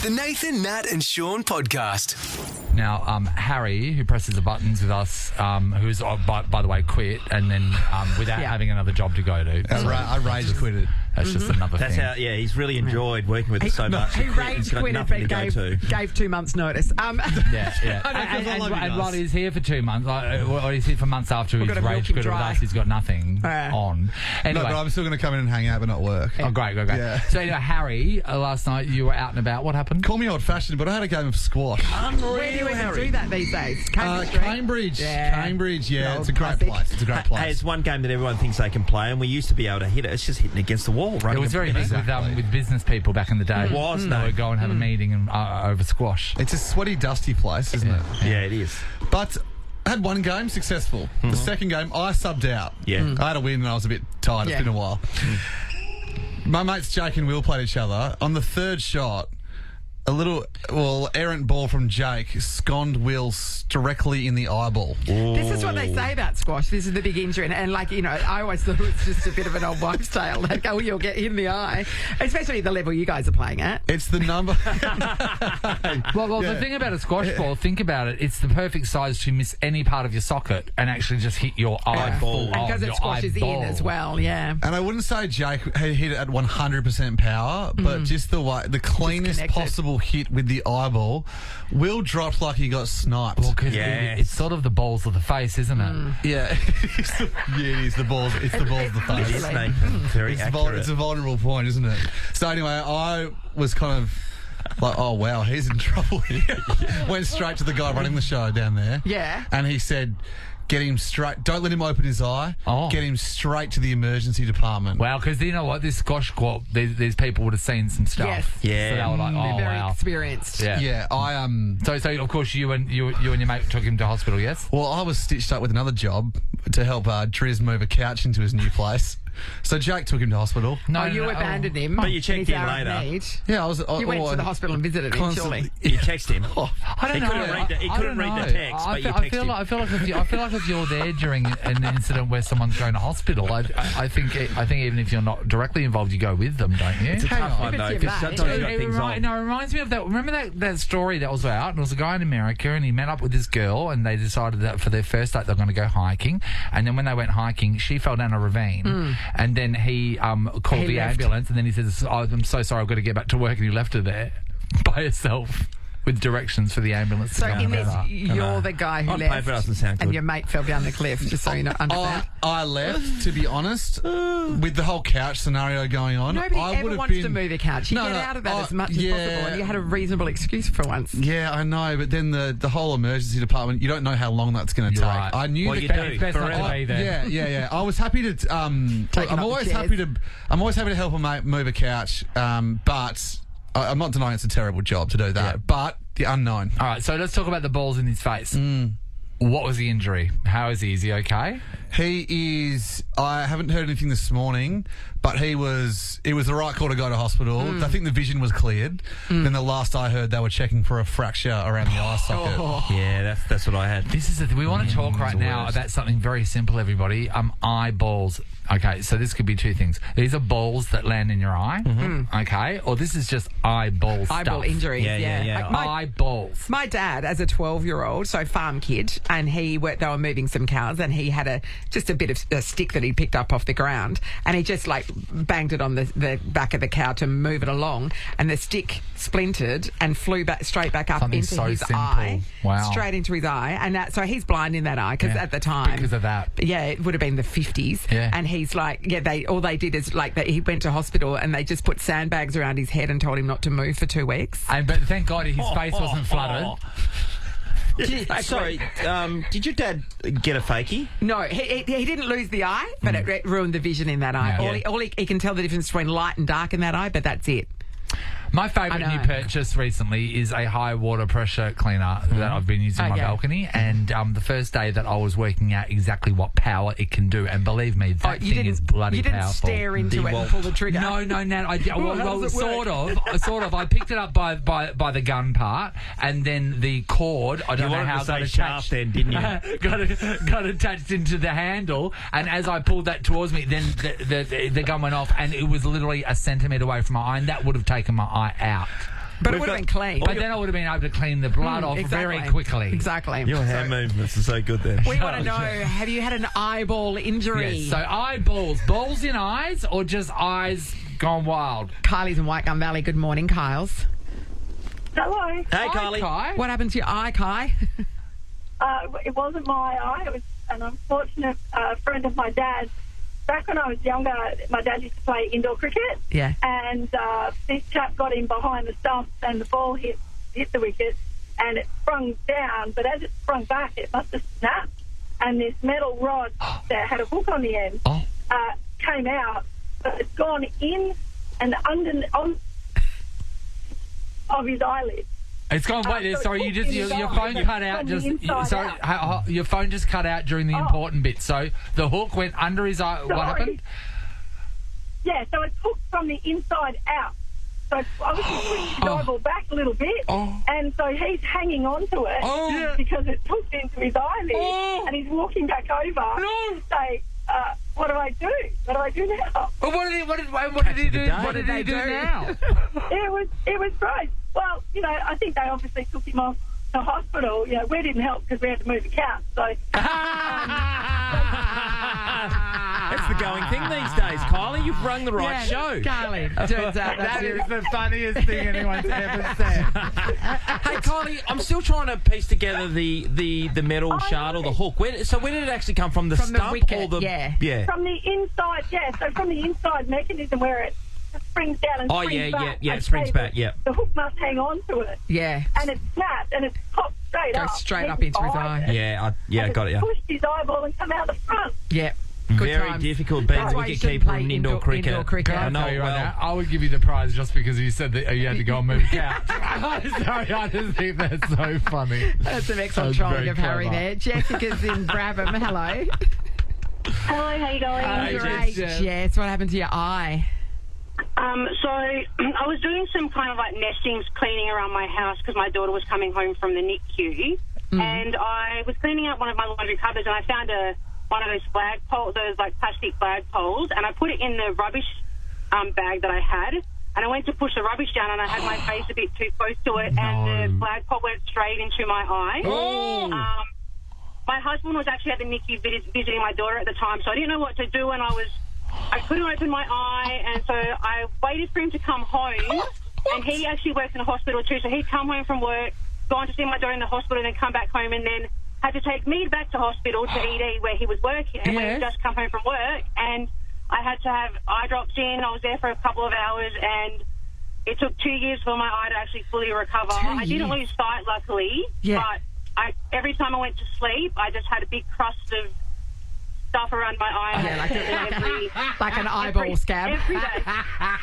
The Nathan, Nat and Shaun podcast. Now, Harry, who presses the buttons with us, who's, by the way, quit, and then without having another job to go to. I rage quitted. That's just another That's thing. how, he's really enjoyed working with us so much. He rage quitted but gave 2 months' notice. And while he's here for 2 months, or he's here for months after he's rage quitted with us, he's got nothing on. Anyway, No, but I'm still going to come in and hang out, but not work. Oh, great. Yeah. So, anyway, Harry, last night you were out and about. What happened? Call me old-fashioned, but I had a game of squash. Where do you even do that these days? Cambridge. Cambridge, yeah. It's a great Classic. place. It's a great place. Hey, it's one game that everyone thinks they can play, and we used to be able to hit it. It's just hitting against the wall. It was very big with business people back in the day. It was, They would go and have a meeting and, over squash. It's a sweaty, dusty place, isn't it? Yeah, it is. But I had one game successful. The second game, I subbed out. Yeah. I had a win and I was a bit tired. It's been a while. My mates Jake and Will played each other. On the third shot, errant ball from Jake sconned Will directly in the eyeball. This is what they say about squash. This is the big injury. And I always thought it was just a bit of an old wives' tale. Like, you'll get hit in the eye. Especially at the level you guys are playing at. It's the number. The thing about a squash ball, think about it, it's the perfect size to miss any part of your socket and actually just hit your eyeball. And because it squashes in as well, yeah. And I wouldn't say Jake had hit it at 100% power, but just the cleanest possible hit with the eyeball. Will dropped like he got sniped. Well, because it's sort of the balls of the face, isn't it? Yeah. It is the balls. It's the balls of the face. It's very accurate. It's a vulnerable point, isn't it? So anyway, I was kind of like, oh wow, he's in trouble here. Went straight to the guy running the show down there. Yeah. And he said, get him straight. Don't let him open his eye. Get him straight to the emergency department. Wow, because you know what? This squash court, these people would have seen some stuff. Yes. Yeah. So they were like, They're very experienced. Yeah. So of course you and your mate took him to hospital. Yes. Well, I was stitched up with another job to help Driz move a couch into his new place. So Jake took him to hospital. You abandoned him. But you checked in later. Yeah, You went to the hospital and visited him, surely. You text him. I don't know. He couldn't read the text, but you texted him. I feel like if you're there during an incident where someone's going to hospital, I think even if you're not directly involved, you go with them, don't you? It's a tough one, though, because sometimes you've got things on. No, it reminds me of that. Remember that story that was out? There was a guy in America, and he met up with this girl, and they decided that for their first date they're going to go hiking. And then when they went hiking, she fell down a ravine, and then he called the ambulance, and then he says, I'm so sorry, I've got to get back to work, and he left her there by herself with directions for with So in this, you're the guy who left, doesn't sound good. and your mate fell down the cliff, just so you know, understand. I left, to be honest, with the whole couch scenario going on. Nobody I ever wants to move a couch. You get out of that as much as possible, and you had a reasonable excuse for once. Yeah, I know, but then the whole emergency department, you don't know how long that's going to take. Right. I knew you do. It's best not to be there. Yeah. I was happy to. I'm always happy to help a mate move a couch, but I'm not denying it's a terrible job to do that. Yeah. But the unknown. All right, so let's talk about the balls in his face. What was the injury? How is he? Is he okay? He is. I haven't heard anything this morning, but it was the right call to go to hospital. I think the vision was cleared. Then the last I heard, they were checking for a fracture around the eye socket. Yeah, that's what I had. This is we want to talk right now about something very simple, everybody. Eyeballs. Okay, so this could be two things. These are balls that land in your eye, okay? Or this is just eyeball stuff. Eyeball injuries, yeah. Like eyeballs. My dad, as a 12-year-old, so farm kid, and they were moving some cows, and he had just a bit of a stick that he picked up off the ground, and he just banged it on the back of the cow to move it along, and the stick splintered and flew straight back up Something into so his simple. eye. Wow. Straight into his eye, and so he's blind in that eye because at the time, because of that, it would have been the 50s, and he's all they did is he went to hospital and they just put sandbags around his head and told him not to move for 2 weeks. But thank God his face wasn't flooded. Sorry, did your dad get a fakie? No, he didn't lose the eye, but it ruined the vision in that eye. Yeah. He can tell the difference between light and dark in that eye, but that's it. My favourite new purchase recently is a high water pressure cleaner that I've been using on my balcony. And the first day that I was working out exactly what power it can do, and believe me, that thing is bloody powerful. You didn't stare into it and pull the trigger. No, Nat. Sort of. I picked it up by the gun part, and then the cord. I don't know how it got attached. Then didn't you? got attached into the handle, and as I pulled that towards me, then the gun went off, and it was literally a centimetre away from my eye, and that would have taken my eye out. But it We've would have been got- clean. But then I would have been able to clean the blood off very quickly. Exactly. Your hand movements are so good there. We want to know, have you had an eyeball injury? Yes. So eyeballs, balls in eyes, or just eyes gone wild? Kylie's in Whitegum Valley. Good morning, Kyles. Hello. Hey, Kylie. Kai. What happened to your eye, Kai? It wasn't my eye. It was an unfortunate friend of my dad's. Back when I was younger, my dad used to play indoor cricket. Yeah. And this chap got in behind the stumps and the ball hit the wicket and it sprung down. But as it sprung back, it must have snapped. And this metal rod that had a hook on the end came out. But it's gone in and under of his eyelid. It's gone. Wait, so sorry. it's You just hooked in your his phone eye cut out. from the Just inside sorry. Your phone just cut out during the important bit. So the hook went under his eye. What happened? Yeah, so it's hooked from the inside out. So I was just pushing his eyeball back a little bit, and so he's hanging on to it because it's hooked into his eyelid, and he's walking back over to say, what do I do? What do I do now? Well, what did he do? What did he do now? It was great. Well, you know, I think they obviously took him off to hospital. You know, we didn't help because we had to move the couch. So That's the going thing these days, Kylie. You've rung the right show. Kylie, turns out That is the funniest thing anyone's ever said. Hey, Kylie, I'm still trying to piece together the metal shard or the hook. Where did it actually come from? The From the stump wicket, or the yeah. from the inside, so from the inside mechanism where it springs down and springs back. It springs back, yeah. The hook must hang on to it. Yeah. And it snapped and it's popped straight up. Goes straight up into his eye. Yeah, I got it. Yeah. Pushed his eyeball and come out the front. Yeah. Very times. difficult being That's the why you wicket shouldn't keeper play in indoor cricket. indoor cricket. Can I I know tell you right well. now? I would give you the prize just because you said that you had to go and move the couch. Sorry, I just think that's so funny. That's some excellent That's trolling very of Harry clever. there. Jessica's in Brabham. Hello. Hello, how you going? Hey, Great, Jess. Jess. What happened to your eye? So I was doing some kind of like nestings, cleaning around my house because my daughter was coming home from the NICU, and I was cleaning out one of my laundry cupboards and I found one of those flagpoles, those like plastic flagpoles, and I put it in the rubbish bag that I had, and I went to push the rubbish down and I had my face a bit too close to it, and the flagpole went straight into my eye. My husband was actually at the NICU visiting my daughter at the time, so I didn't know what to do, and I couldn't open my eye, and so I waited for him to come home, and he actually works in a hospital too, so he'd come home from work, gone to see my daughter in the hospital, and then come back home, and then had to take me back to hospital to ED where he was working, and when he just come home from work, and I had to have eye drops in. I was there for a couple of hours, and it took 2 years for my eye to actually fully recover. I didn't lose sight, luckily, but every time I went to sleep, I just had a big crust of stuff around my eye. Like an eyeball scab. Every day.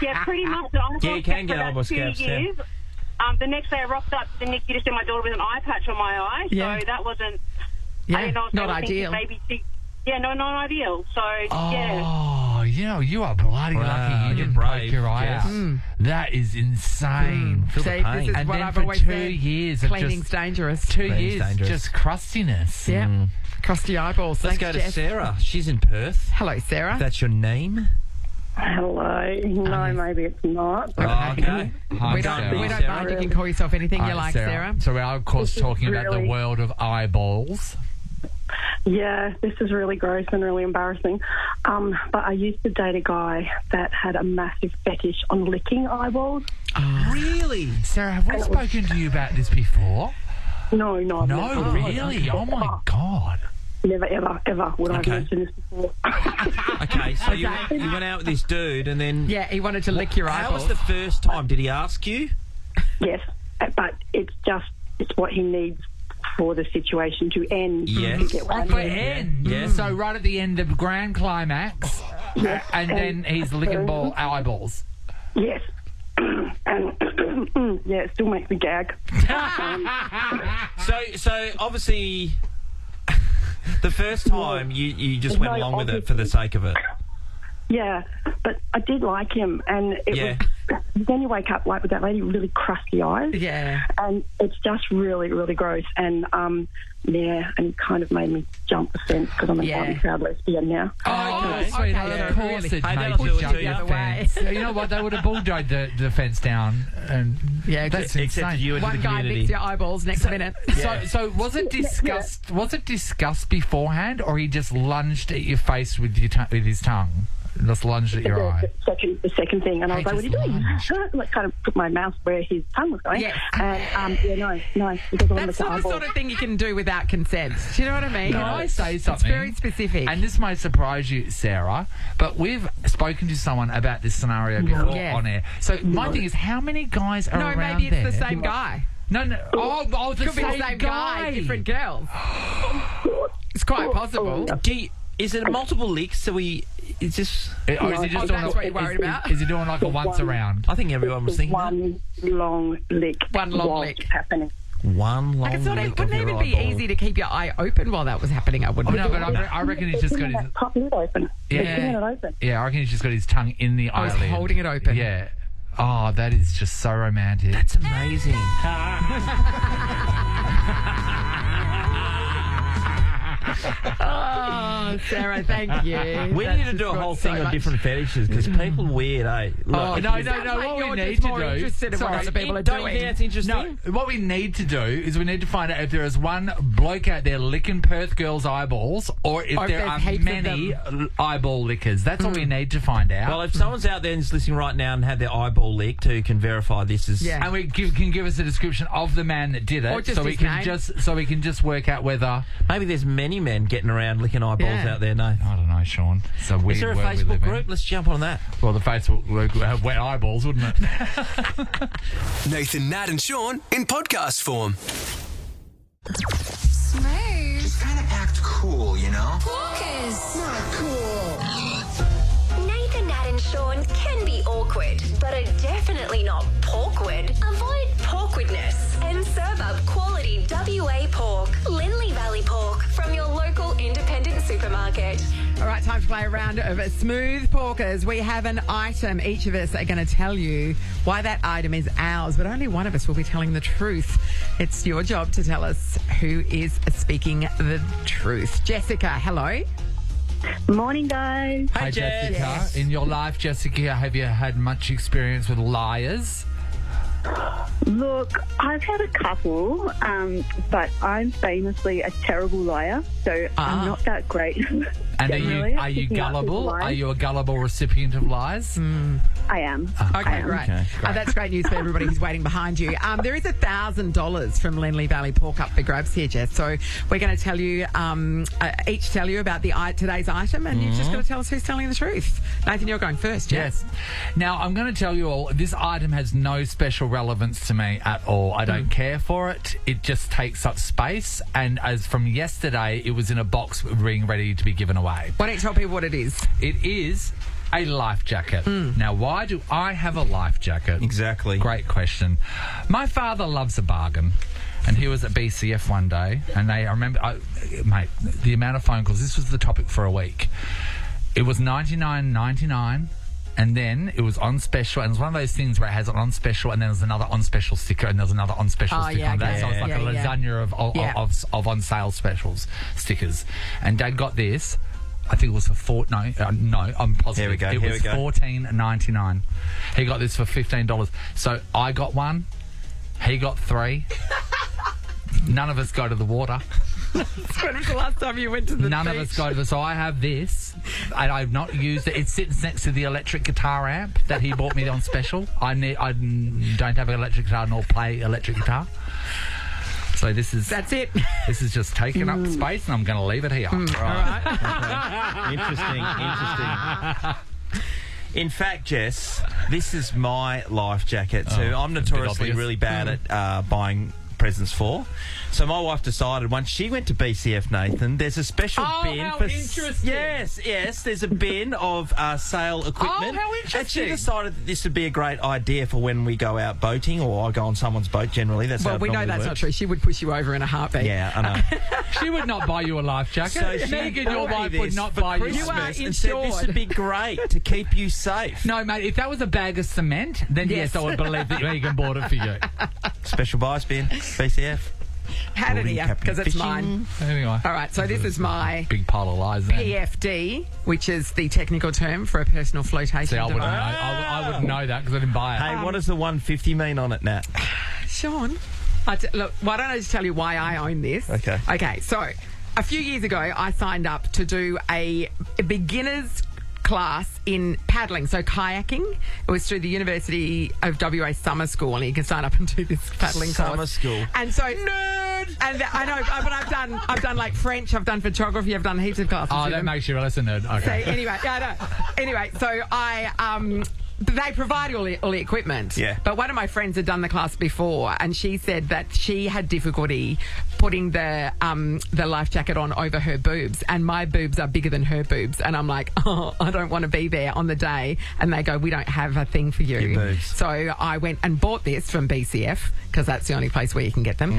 Yeah, pretty much. You can get eyeball scabs, yeah. The next day I rocked up to the NICU to see my daughter with an eye patch on my eye, so that wasn't... I didn't know if not they were thinking ideal. Maybe not ideal. So, Oh, you are bloody lucky you didn't break your eye out. That is insane. See, this is And what then I've for always 2 said. years of Cleaning's just dangerous. 2 Cleaning's years dangerous. just crustiness. Yeah. Crusty eyeballs. Let's Thanks, go to Jess. Sarah. She's in Perth. Hello, Sarah. If that's your name. Hello. No, maybe it's not. Oh, okay. Hi, We Sarah. don't mind. You can call yourself anything you Hi, like, Sarah. So we are, of course, talking about the really- world of eyeballs. Yeah, this is really gross and really embarrassing. But I used to date a guy that had a massive fetish on licking eyeballs. Really? Sarah, have we spoken to you about this before? No, I've No, never. really? Oh, my God. Never, ever would I have Okay. mentioned this before. Okay, so you went out with this dude and then... Yeah, he wanted to lick your How eyeballs. was the first time? Did he ask you? Yes, but it's what he needs for the situation to end. Yes. To get what I For mean. end. Yeah. So right at the end of grand climax, and then he's licking eyeballs. Yes. And yeah, it still makes me gag. So obviously, the first time you just went No, along with it for the sake of it. Yeah, but I did like him, and it Yeah. was then you wake up like with that lady with really crusty eyes. Yeah. And it's just really, really gross. And and it kind of made me jump the fence because I'm a proud lesbian now. Oh, okay. sweetheart, Yeah. of course it Hey, made that'll you do it jump to you. the fence. You know what? They would have bulldozed the fence down, and Yeah, that's Accepted insane. you into One the guy community. licks your eyeballs next minute. So was it discussed? Was it discussed beforehand, or he just lunged at your face with his tongue? Just lunged at your eye. The second thing, and I was like, "What are you doing?" Like, kind of put my mouth where his tongue was going. Yes. And no, because I want That's to not the sort of thing you can do without consent. Do you know what I mean? Can I say something? It's very specific. And this may surprise you, Sarah, but we've spoken to someone about this scenario before on air. So my thing is, how many guys are around maybe it's there? the same guy. No. Oh, the Could be the same guy, different girls. It's quite possible. Is it multiple licks? So it's just. Or is he just doing that's what you're worried about? Is he doing like a once around? I think everyone was thinking one long lick. One long while lick. it's happening. one long Like it's not, lick it of wouldn't your even be eyeball. easy to keep your eye open while that was happening. I wouldn't. No, but I reckon he's just got his. That top lid open. Yeah. Keeping it open. Yeah, I reckon he's just got his tongue in the I was eyelid. holding it open. Yeah. Oh, that is just so romantic. That's amazing. Oh, Sarah, thank you. We That's need to just do a got whole so thing on much- different fetishes because people are weird, eh? Look, Oh, if no, you- no, no. like What you're we just need to more do. interested in what other people are Don't you doing. think that's interesting? No, what we need to do is we need to find out if there is one bloke out there licking Perth girls' eyeballs or if Or if there there's are heaps of many eyeball lickers. That's what we need to find out. Well, if someone's out there and is listening right now and had their eyeball licked, who can verify this is... Yeah. and we can give us a description of the man that did Or it, just so we his can name. just work out whether. Maybe there's many men getting around licking eyeballs Yeah. out there, no? I don't know, Sean. It's a weird Is there a world we Facebook live in. group? Let's jump on that. Well, the Facebook group would have wet eyeballs, wouldn't it? Nathan, Nat, and Sean in podcast form. Smooth. Just kind of act cool, you know? Walkers. Not cool. Nathan, Nat, and Sean can be awkward, but are definitely not porkward. Avoid porkwardness and serve up quality WA pork, Lindley Valley pork from your local independent supermarket. All right, time to play a round of Smooth Porkers. We have an item. Each of us are going to tell you why that item is ours, but only one of us will be telling the truth. It's your job to tell us who is speaking the truth. Jessica, hello. Morning, guys. Hi, Jess. Jessica. In your life, Jessica, have you had much experience with liars? Look, I've had a couple, but I'm famously a terrible liar, so I'm not that great. And Generally, are you picking up gullible? people's lies. Are you a gullible recipient of lies? I am. Okay, great. Okay, That's great news for everybody who's waiting behind you. There is $1,000 from Lindley Valley Pork up for grabs here, Jess. So we're going to tell you, each tell you about today's item, and you've just got to tell us who's telling the truth. Nathan, you're going first, Jess. Yes. Now, I'm going to tell you all, this item has no special relevance to me at all. I don't care for it. It just takes up space. And as from yesterday, it was in a box being ready to be given away. Why don't you tell people what it is? It is a life jacket. Now, why do I have a life jacket? Exactly. Great question. My father loves a bargain. And he was at BCF one day, and I remember, mate, the amount of phone calls. This was the topic for a week. It was $99.99, and then it was on special, and it was one of those things where it has an on special, and then there's another on special sticker, and there's another on special sticker yeah, on that. okay. So it's like Yeah, a lasagna of on sale specials stickers. And Dad got this. I think it was for no, I'm positive. Here we go, It here was we go. $14.99. He got this for $15. So I got one. He got three. None of us go to the water. When was the last time you went to the None of beach? us go to the... So I have this, and I've not used it. It sits next to the electric guitar amp that he bought me on special. I don't have an electric guitar nor play electric guitar. So this is... That's it. This is just taking up space, and I'm going to leave it here. Interesting. In fact, Jess, this is my life jacket too. I'm notoriously obvious. really bad at buying presents for. So my wife decided once she went to BCF, Nathan, there's a special bin how for interesting. Yes, there's a bin of sale equipment. Oh, how interesting. And she decided that this would be a great idea for when we go out boating, or I go on someone's boat generally. That's how Well, it we know normally that's works. not true. She would push you over in a heartbeat. Yeah, I know. She would not buy you a life jacket. So she Megan, bought your me wife this would not for buy you. Christmas You are and said this insured. would be great to keep you safe. No, mate, if that was a bag of cement, then yes, I would believe that Megan bought it for you. Special buys bin, BCF. Had it Holding here, Captain because it's Fishing. mine. Anyway. All right, so this is my Big pile of lies then. PFD, which is the technical term for a personal flotation See, I wouldn't know. device. I wouldn't know that because I didn't buy it. Hey, what does the 150 mean on it, Nat? Sean, look, why don't I just tell you why I own this? Okay. Okay, so a few years ago, I signed up to do a beginner's class in paddling, so kayaking. It was through the University of WA Summer School, and you can sign up and do this paddling course. Summer school. And so, nerd. And I know, but I've done like French, I've done photography, I've done heaps of classes. Oh, with that them. makes you a lesson nerd. Okay. So anyway, anyway, so they provide all the equipment. Yeah. But one of my friends had done the class before, and she said that she had difficulty putting the life jacket on over her boobs, and my boobs are bigger than her boobs, and I'm like, oh, I don't want to be there on the day. And they go, we don't have a thing for you. Your boobs. So I went and bought this from BCF because that's the only place where you can get them,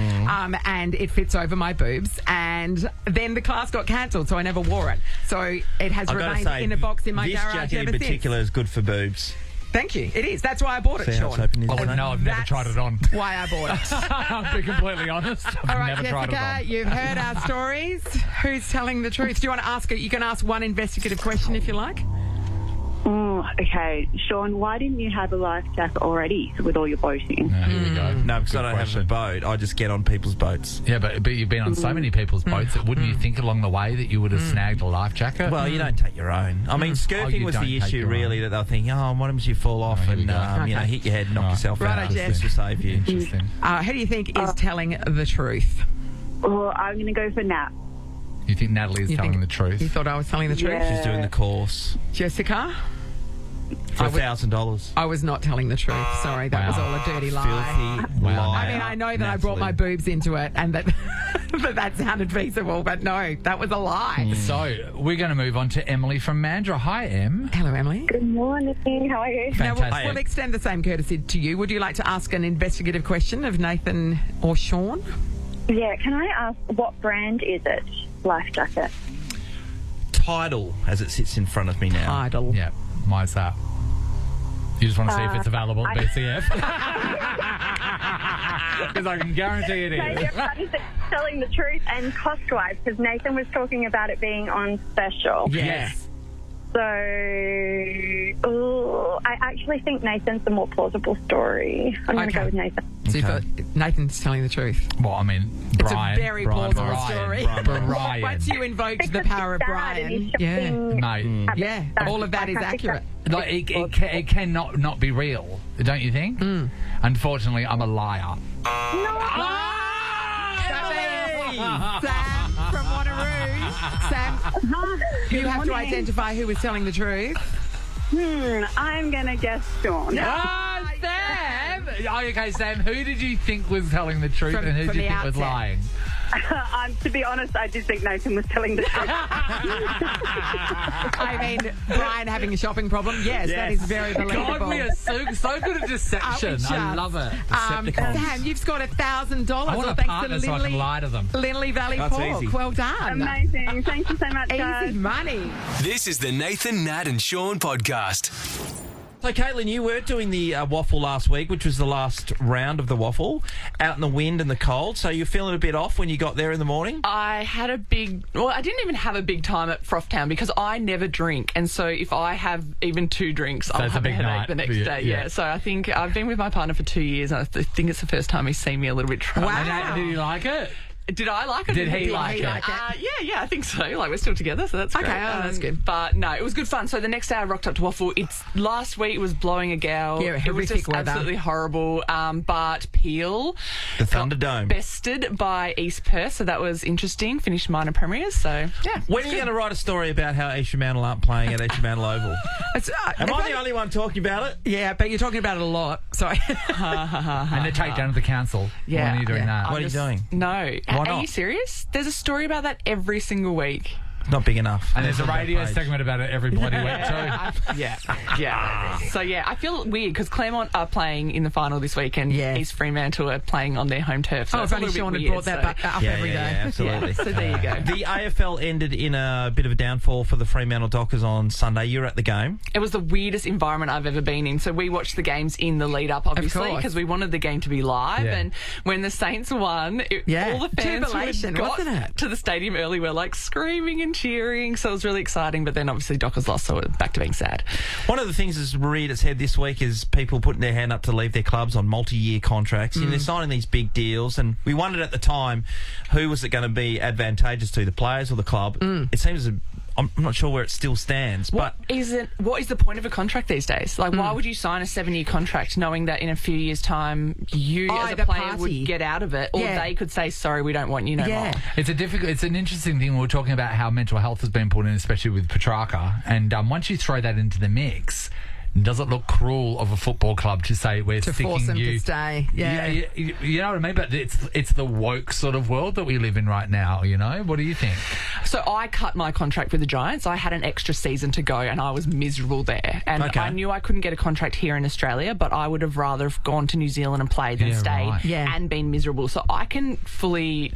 and it fits over my boobs. And then the class got cancelled, so I never wore it. So it has I've got to remained say, in a box in my this garage jacket ever in particular since. is good for boobs. Thank you. It is. That's why I bought it, See how Sean. it's open, I isn't wouldn't it? know. I've never That's tried it on. Why I bought it. I'll be completely honest. I've All right, never tried it Jessica, on. you've heard our stories. Who's telling the truth? Do you want to ask? You can ask one investigative question if you like. Okay, Sean, why didn't you have a life jacket already with all your boating? Here we go. No, because Good I don't question. have a boat. I just get on people's boats. Yeah, but you've been on so many people's boats that wouldn't you think along the way that you would have snagged a life jacket? Well, you don't take your own. I mean, skirting you was don't the take issue, your really, that they're thinking, oh, what happens if you fall off here we and, go. you know, hit your head, knock yourself Righto, out. Jess. This will save you. Interesting. Who do you think is telling the truth? Well, I'm going to go for Nat. You think Natalie is telling the truth? You thought I was telling the truth? Yeah. She's doing the course Jessica? for $1,000. I was not telling the truth. Sorry, that was all a dirty lie. Filthy Wow. liar. I mean, I know that I brought my Natalie. boobs into it and that that sounded feasible, but no, that was a lie. So, we're going to move on to Emily from Mandurah. Hi, Em. Hello, Emily. Good morning. How are you? Now, Fantastic. we'll extend the same courtesy to you. Would you like to ask an investigative question of Nathan or Sean? Yeah, can I ask what brand is it? Life jacket. Tidal, as it sits in front of me now. Idle. Yeah, why's that? You just want to see if it's available at BCF? Because I can guarantee it Maybe is. everybody's telling the truth and cost-wise, because Nathan was talking about it being on special. Yes. So, I actually think Nathan's the more plausible story. I'm going to Okay. go with Nathan. So you thought Nathan's telling the truth. Well, I mean, It's Brian. a very Brian, plausible Brian, story. Brian. Once you invoked the Because power of he's sad Brian, and he's yeah, shopping Mate. yeah, all of that is accurate. Like, it cannot not be real, don't you think? Unfortunately, I'm a liar. Sam from Wanneroo. Sam, you have to identify who was telling the truth. I'm going to guess Sean. Ah, Sam! Oh, okay, Sam, who did you think was telling the truth and who from did you the think was outset. lying? To be honest, I did think Nathan was telling the truth. I mean, Brian having a shopping problem. Yes, that is very believable. God, we are so good at deception. I love it. Sam, you've scored $1,000. I want all a thanks partner to so I can lie to them. Lindley Valley That's Pork. easy. Well done. Amazing. Thank you so much, guys. Easy money. This is the Nathan, Nat and Sean podcast. So, Caitlin, you were doing the waffle last week, which was the last round of the waffle, out in the wind and the cold. So you're feeling a bit off when you got there in the morning? I had a big... Well, I didn't even have a big time at Frothtown because I never drink. And so if I have even 2 drinks, I'll it's a have a big headache night the next for you, day. yeah. Yeah. So I think I've been with my partner for 2 years and I think it's the first time he's seen me a little bit drunk. Wow. And did you like it? Did I like it? Did he like it? Yeah, I think so. Like, we're still together, so that's great. Okay, that's good. But no, it was good fun. So the next day I rocked up to Waffle. Last week it was blowing a gale. Yeah, it was just horrific weather. absolutely horrible. But Peel, The Thunderdome. bested by East Perth, so that was interesting. Finished minor premiers, so yeah. When are you going to write a story about how East Fremantle aren't playing at East Fremantle Oval? Am I the only one talking about it? Yeah, but you're talking about it a lot. So And the takedown of the council. Yeah. When are you doing that? What are you doing? No. Why Are not? you serious? There's a story about that every single week. Not big enough. And there's a radio segment about it every bloody week too. Yeah. So, yeah, I feel weird because Claremont are playing in the final this week and East Fremantle are playing on their home turf. So if only Sean had brought that back up every day. Absolutely. So there you go. The AFL ended in a bit of a downfall for the Fremantle Dockers on Sunday. You were at the game. It was the weirdest environment I've ever been in. So we watched the games in the lead up, obviously, because we wanted the game to be live. Yeah. And when the Saints won, all the fans Jubilation, who had wasn't got it? to the stadium early were like screaming and cheering. So it was really exciting. But then obviously Dockers lost, so it was back to being sad. One of the things that's reared its head this week is people putting their hand up to leave their clubs on multi-year contracts. And they're signing these big deals. And we wondered at the time, who was it going to be advantageous to, the players or the club? It seems I'm not sure where it still stands. What is the point of a contract these days? Like, why would you sign a 7-year contract knowing that in a few years' time you as a player would get out of it, or they could say, sorry, we don't want you no more? It's an interesting thing. We were talking about how mental health has been put in, especially with Petrarca. And once you throw that into the mix, does it look cruel of a football club to say we're to sticking force them you to stay? you know what I mean? But it's the woke sort of world that we live in right now. You know, what do you think? So I cut my contract with the Giants. I had an extra season to go, and I was miserable there. And I knew I couldn't get a contract here in Australia, but I would have rather have gone to New Zealand and played than stayed and been miserable. So I can fully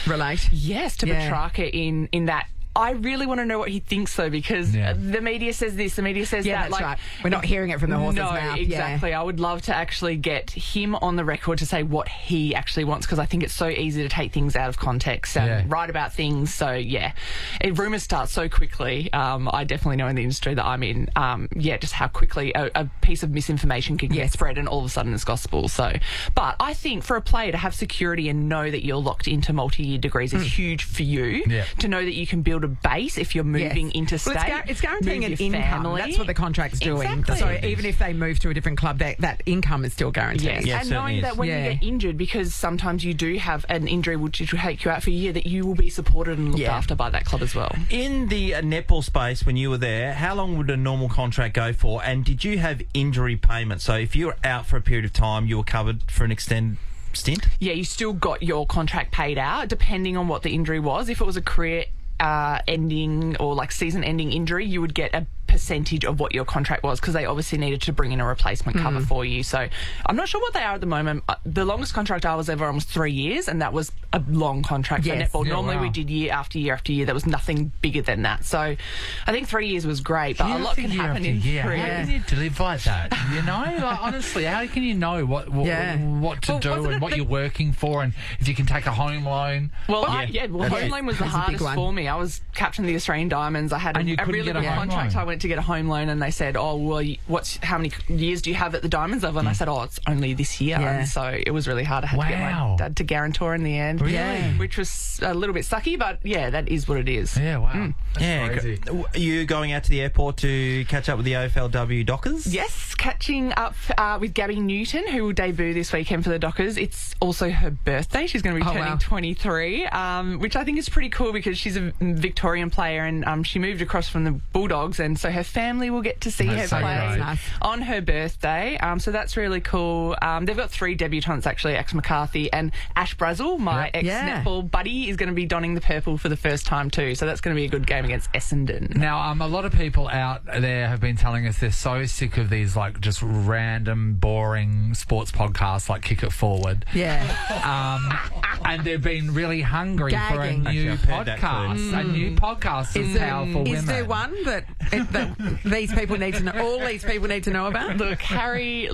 relate. Yes, to Petrarca in that. I really want to know what he thinks, though, because the media says this, the media says that. That's like, right. We're not hearing it from the horse's mouth. No, exactly. I would love to actually get him on the record to say what he actually wants, because I think it's so easy to take things out of context and write about things. So, rumours start so quickly. I definitely know in the industry that I'm in, just how quickly a piece of misinformation can get spread and all of a sudden it's gospel. So, but I think for a player to have security and know that you're locked into multi-year degrees is huge for you, to know that you can build a base if you're moving interstate. Well, it's guaranteeing an income. Family. That's what the contract's doing. Exactly. So even if they move to a different club, that income is still guaranteed. Yes. And knowing that when you get injured, because sometimes you do have an injury which will take you out for a year, that you will be supported and looked after by that club as well. In the netball space, when you were there, how long would a normal contract go for? And did you have injury payments? So if you were out for a period of time, you were covered for an extended stint? Yeah, you still got your contract paid out, depending on what the injury was. If it was a career ending or like season ending injury, you would get a percentage of what your contract was, because they obviously needed to bring in a replacement cover for you. So I'm not sure what they are at the moment. The longest contract I was ever on was 3 years, and that was a long contract for netball. Normally we did year after year after year. There was nothing bigger than that. So I think 3 years was great, but a lot can happen in 3 years. How can you live like that? You know, like, honestly, how can you know what to do and what you're working for, and if you can take a home loan? Well, home loan was the hardest for me. I was captain of the Australian Diamonds. I had a really good contract. I went to get a home loan, and they said, "Oh, well, how many years do you have at the Diamonds level?" And I said, "Oh, it's only this year." And so it was really hard. I had to get my dad to guarantor in the end, which was a little bit sucky, but that is what it is. Yeah, wow. That's crazy. Are you going out to the airport to catch up with the AFLW Dockers? Yes, catching up with Gabby Newton, who will debut this weekend for the Dockers. It's also her birthday. She's going to be turning 23, which I think is pretty cool because she's a Victorian player, and she moved across from the Bulldogs, and so her family will get to see her play on her birthday. So that's really cool. They've got 3 debutants, actually. Ax McCarthy and Ash Brazel, my ex-netball buddy, is going to be donning the purple for the first time too. So that's going to be a good game against Essendon. Now, a lot of people out there have been telling us they're so sick of these like just random, boring sports podcasts like Kick It Forward. And they've been really hungry for a new podcast. A new podcast of powerful women. Is there one that that these people need to know? All these people need to know about. Look, Harry,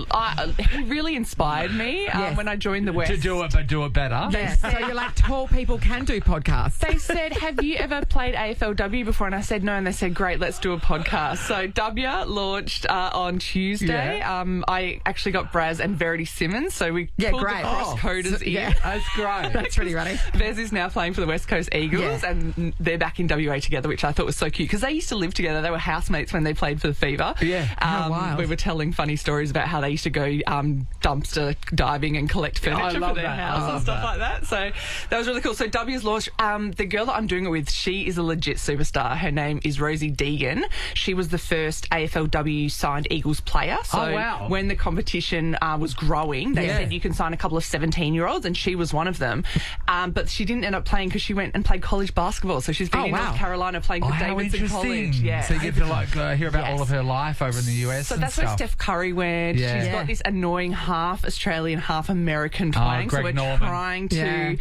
he really inspired me when I joined the West. To do it, but do it better. Yes. So you're like, tall people can do podcasts. They said, have you ever played AFLW before? And I said no, and they said, great, let's do a podcast. So W launched on Tuesday. I actually got Braz and Verity Simmons, so we pulled the cross-coders in. Yeah, that's great. That's pretty funny. Vez is now playing for the West Coast Eagles, and they're back in WA together, which I thought was so cute, because they used to live together. They were housemates when they played for the Fever. Yeah. How wild. We were telling funny stories about how they used to go dumpster diving and collect furniture for their house and stuff like that. So that was really cool. So W's launched. The girl that I'm doing it with, she is a legit superstar. Her name is Rosie Deegan. She was the first AFLW signed Eagles player. So when the competition was growing, they said you can sign a couple of 17-year-olds, and she was one of them. But she didn't end up playing because she went and played college basketball. So she's been in North Carolina playing for Davidson College. Yeah. So you get to hear about all of her life over in the US. So that's where Steph Curry went. Yeah. She's got this annoying half Australian, half American twang. Greg so we're Norman. trying to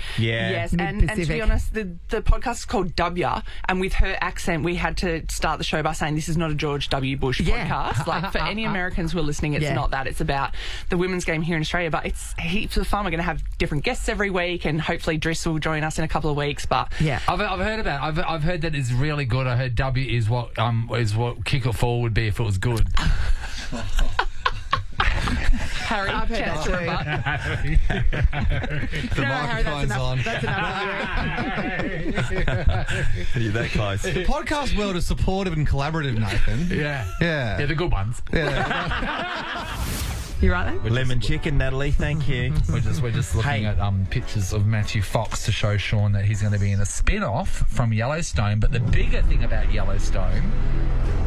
and to be honest, the podcast is called W, and with her accent, we had to start the show by saying this is not a George W. Bush podcast. Like, for any Americans who are listening, it's not that. It's about the women's game here in Australia, but it's heaps of fun. We're going to have different guests every week, and hopefully Driss will join us in a couple of weeks. But I've heard about it. I've heard that it's really good. I heard W is what Kick It Forward would be if it was good. Harry, I've heard that too. The microphone's on. That's enough. You're that close. The podcast world is supportive and collaborative, Nathan. Yeah, the good ones. You right there? Lemon chicken, Natalie. Thank you. We're just looking at pictures of Matthew Fox to show Sean that he's going to be in a spin-off from Yellowstone. But the bigger thing about Yellowstone,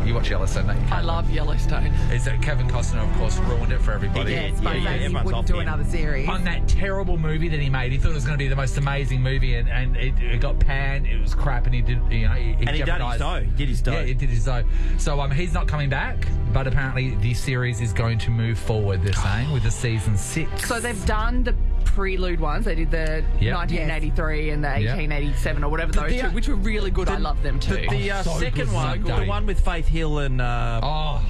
you watch Yellowstone, don't you? I love Yellowstone. Is that Kevin Costner, of course, ruined it for everybody. He everyone's wouldn't off do him. another series. On that terrible movie that he made, he thought it was going to be the most amazing movie, and it got panned. It was crap, and he did, he jeopardized. He did his dough. Yeah, he did his dough. So he's not coming back, but apparently the series is going to move forward. They're saying with the season 6. So they've done the prelude ones. They did the 1983 and the 1887 or whatever those two, which were really good. I love them too. The so second good, one, so the one with Faith Hill and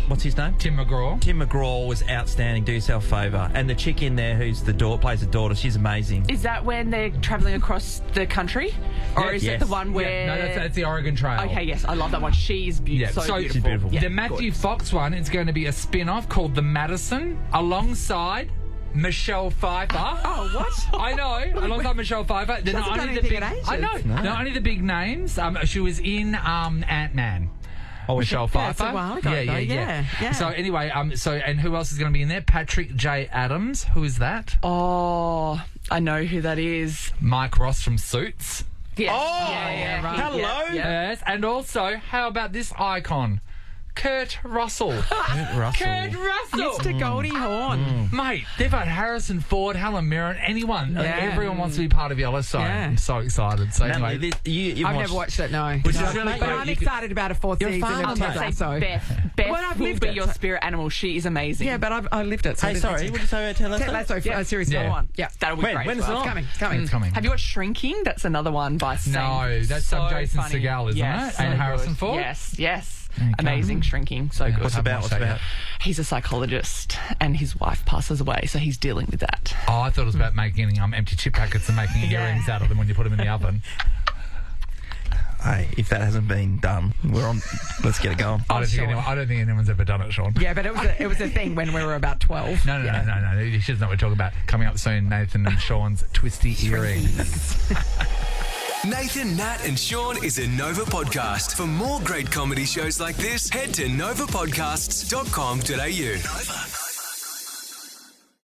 what's his name? Tim McGraw. Tim McGraw was outstanding. Do yourself a favour. And the chick in there who's plays the daughter, she's amazing. Is that when they're travelling across the country, or is it the one where? No, that's the Oregon Trail. Okay, yes, I love that one. She's beautiful. So beautiful. she's beautiful. Yeah, the Matthew Fox one is going to be a spin-off called The Madison, alongside Michelle Pfeiffer. Oh, what? I know. Alongside Michelle Pfeiffer. They're not only the big. I know. Not only the big names. She was in Ant-Man. Michelle Pfeiffer. That's a while ago, yeah. So anyway, and who else is going to be in there? Patrick J. Adams. Who is that? Oh, I know who that is. Mike Ross from Suits. Yes. Oh, right. Hello. Yeah. Yes, and also, how about this icon? Kurt Russell. Kurt Russell. Mr. Goldie Hawn. Mate, they've had Harrison Ford, Helen Mirren, anyone. Everyone wants to be part of Yellowstone. I'm so excited. So Natalie, anyway, I've never watched it, no. Which is really but I'm excited about a fourth season of Ted Lasso. Beth will be your spirit animal. She is amazing. Yeah, but I lived it. So Hey, sorry, what did you say about Ted Lasso? Ted Lasso series 1. Yeah, that'll be great. When is it on? It's coming. It's coming. Have you watched Shrinking? That's another one by Sam. No, that's Jason Segel, isn't it? And Harrison Ford? Yes. Amazing. Shrinking. So good. What's about? He's a psychologist and his wife passes away, so he's dealing with that. Oh, I thought it was about making empty chip packets and making earrings out of them when you put them in the oven. Hey, if that hasn't been done, we're on. Let's get it going. I don't think anyone's ever done it, Sean. Yeah, but it was a thing when we were about 12. No. You should know what we're talking about. Coming up soon, Nathan and Sean's twisty earrings. Nathan, Nat and Sean is a Nova podcast. For more great comedy shows like this, head to novapodcasts.com.au. Nova.